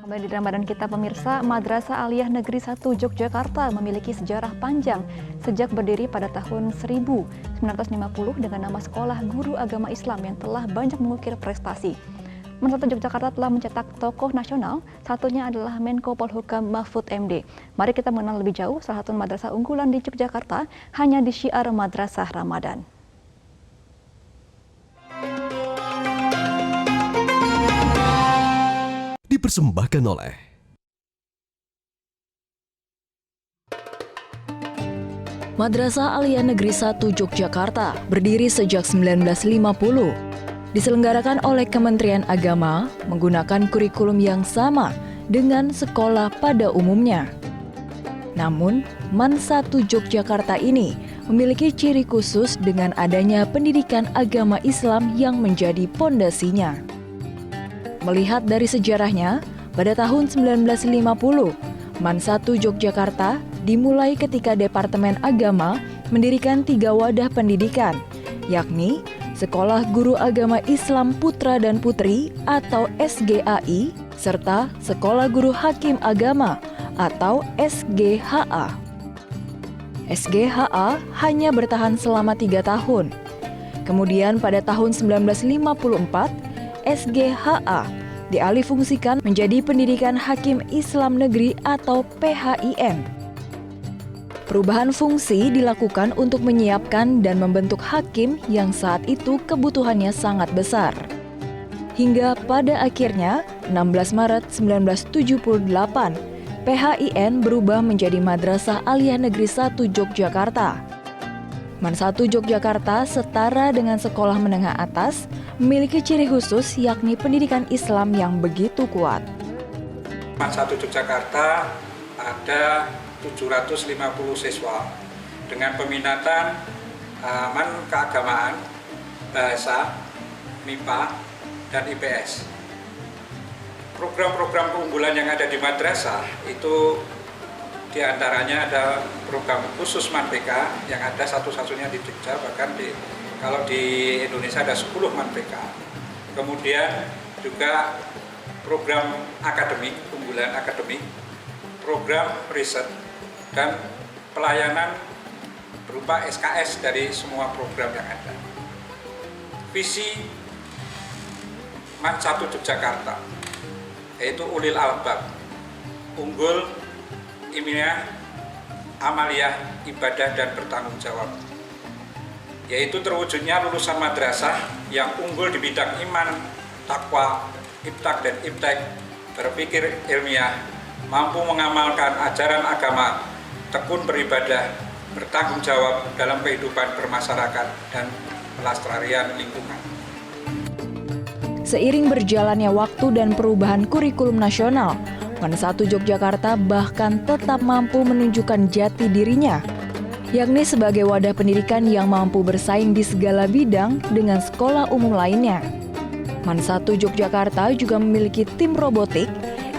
Kembali di Ramadan kita pemirsa, Madrasah Aliyah Negeri 1 Yogyakarta memiliki sejarah panjang sejak berdiri pada tahun 1950 dengan nama Sekolah Guru Agama Islam yang telah banyak mengukir prestasi. Madrasah Yogyakarta telah mencetak tokoh nasional, satunya adalah Menko Polhukam Mahfud MD. Mari kita mengenal lebih jauh salah satu madrasah unggulan di Yogyakarta hanya di syiar Madrasah Ramadan. Dipersembahkan oleh Madrasah Aliyah Negeri 1 Yogyakarta berdiri sejak 1950. Diselenggarakan oleh Kementerian Agama menggunakan kurikulum yang sama dengan sekolah pada umumnya. Namun, MAN 1 Yogyakarta ini memiliki ciri khusus dengan adanya pendidikan agama Islam yang menjadi pondasinya. Melihat dari sejarahnya, pada tahun 1950, MAN 1 Yogyakarta dimulai ketika Departemen Agama mendirikan 3 wadah pendidikan, yakni Sekolah Guru Agama Islam Putra dan Putri atau SGAI, serta Sekolah Guru Hakim Agama atau SGHA. SGHA hanya bertahan selama 3 tahun. Kemudian pada tahun 1954, SGHA dialihfungsikan menjadi Pendidikan Hakim Islam Negeri atau PHIN. Perubahan fungsi dilakukan untuk menyiapkan dan membentuk hakim yang saat itu kebutuhannya sangat besar. Hingga pada akhirnya 16 Maret 1978, PHIN berubah menjadi Madrasah Aliyah Negeri 1 Yogyakarta. MAN 1 Yogyakarta setara dengan sekolah menengah atas, memiliki ciri khusus yakni pendidikan Islam yang begitu kuat. MAN 1 Yogyakarta ada 750 siswa dengan peminatan MAN keagamaan, bahasa, MIPA, dan IPS. Program-program keunggulan yang ada di madrasah itu diantaranya ada program khusus MAN PK yang ada satu-satunya di Jogja, bahkan kalau di Indonesia ada 10 MAN PK. Kemudian juga program akademik, unggulan akademik, program riset, dan pelayanan berupa SKS dari semua program yang ada. Visi MAN 1 Yogyakarta yaitu ulil albab, unggul, ilmiah, amaliyah, ibadah, dan bertanggung jawab, yaitu terwujudnya lulusan madrasah yang unggul di bidang iman, takwa, ibtak dan ibtek, berpikir ilmiah, mampu mengamalkan ajaran agama, tekun beribadah, bertanggung jawab dalam kehidupan bermasyarakat dan pelestarian lingkungan. Seiring berjalannya waktu dan perubahan kurikulum nasional, MAN 1 Yogyakarta bahkan tetap mampu menunjukkan jati dirinya, yakni sebagai wadah pendidikan yang mampu bersaing di segala bidang dengan sekolah umum lainnya. MAN 1 Yogyakarta juga memiliki tim robotik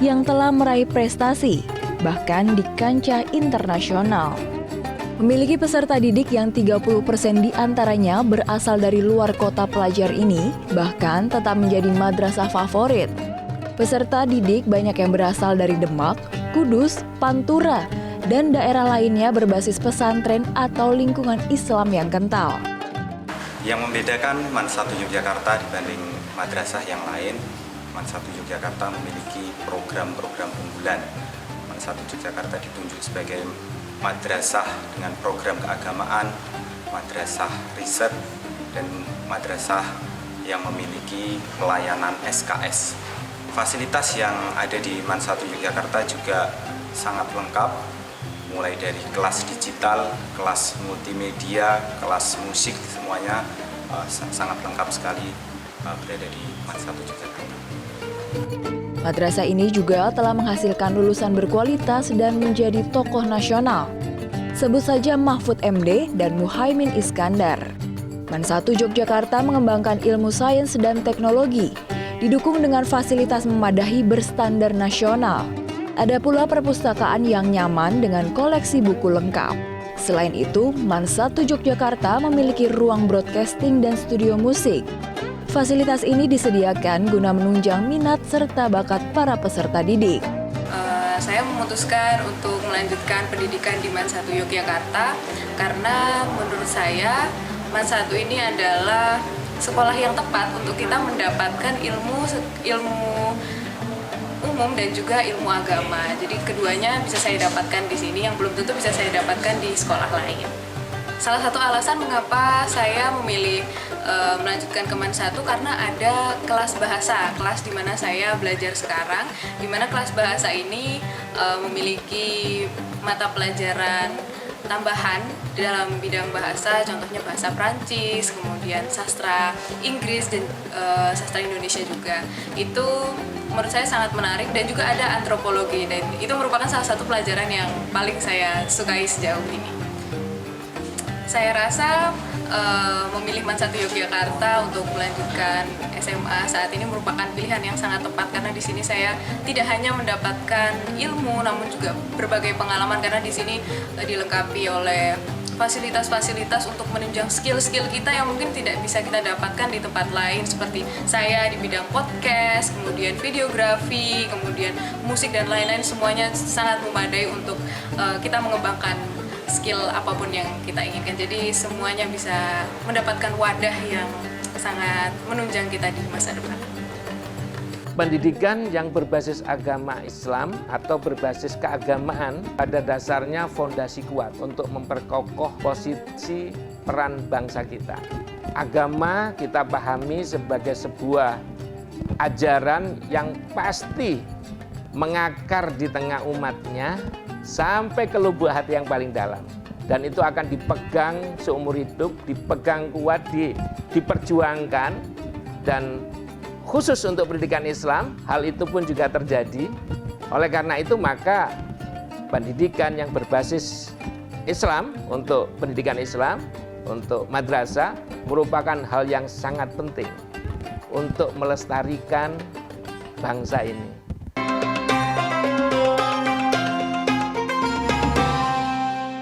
yang telah meraih prestasi, bahkan di kancah internasional. Memiliki peserta didik yang 30% diantaranya berasal dari luar kota pelajar ini, bahkan tetap menjadi madrasah favorit. Peserta didik banyak yang berasal dari Demak, Kudus, Pantura, dan daerah lainnya berbasis pesantren atau lingkungan Islam yang kental. Yang membedakan MAN 1 Yogyakarta dibanding madrasah yang lain, MAN 1 Yogyakarta memiliki program-program unggulan. MAN 1 Yogyakarta ditunjuk sebagai madrasah dengan program keagamaan, madrasah riset, dan madrasah yang memiliki pelayanan SKS. Fasilitas yang ada di MAN 1 Yogyakarta juga sangat lengkap, mulai dari kelas digital, kelas multimedia, kelas musik, semuanya sangat lengkap sekali berada di MAN 1 Yogyakarta. Madrasah ini juga telah menghasilkan lulusan berkualitas dan menjadi tokoh nasional. Sebut saja Mahfud MD dan Muhaimin Iskandar. MAN 1 Yogyakarta mengembangkan ilmu sains dan teknologi, didukung dengan fasilitas memadahi berstandar nasional. Ada pula perpustakaan yang nyaman dengan koleksi buku lengkap. Selain itu, MAN 1 Yogyakarta memiliki ruang broadcasting dan studio musik. Fasilitas ini disediakan guna menunjang minat serta bakat para peserta didik. Saya memutuskan untuk melanjutkan pendidikan di MAN 1 Yogyakarta karena menurut saya MAN 1 ini adalah sekolah yang tepat untuk kita mendapatkan ilmu umum dan juga ilmu agama. Jadi keduanya bisa saya dapatkan di sini yang belum tentu bisa saya dapatkan di sekolah lain. Salah satu alasan mengapa saya memilih melanjutkan ke MAN 1 karena ada kelas bahasa, kelas di mana saya belajar sekarang, di mana kelas bahasa ini memiliki mata pelajaran tambahan dalam bidang bahasa, contohnya bahasa Prancis, kemudian sastra Inggris dan sastra Indonesia juga. Itu menurut saya sangat menarik dan juga ada antropologi dan itu merupakan salah satu pelajaran yang paling saya sukai sejauh ini. Saya rasa memilih MAN 1 Yogyakarta untuk melanjutkan SMA saat ini merupakan pilihan yang sangat tepat karena di sini saya tidak hanya mendapatkan ilmu namun juga berbagai pengalaman karena di sini dilengkapi oleh fasilitas-fasilitas untuk menunjang skill-skill kita yang mungkin tidak bisa kita dapatkan di tempat lain seperti saya di bidang podcast, kemudian videografi, kemudian musik dan lain-lain semuanya sangat memadai untuk kita mengembangkan skill apapun yang kita inginkan. Jadi semuanya bisa mendapatkan wadah yang sangat menunjang kita di masa depan. Pendidikan yang berbasis agama Islam atau berbasis keagamaan pada dasarnya fondasi kuat untuk memperkokoh posisi peran bangsa kita. Agama kita pahami sebagai sebuah ajaran yang pasti mengakar di tengah umatnya sampai ke lubuk hati yang paling dalam. Dan itu akan dipegang seumur hidup, dipegang kuat, diperjuangkan. Dan khusus untuk pendidikan Islam, hal itu pun juga terjadi. Oleh karena itu maka pendidikan yang berbasis Islam, untuk pendidikan Islam, untuk madrasah, merupakan hal yang sangat penting untuk melestarikan bangsa ini.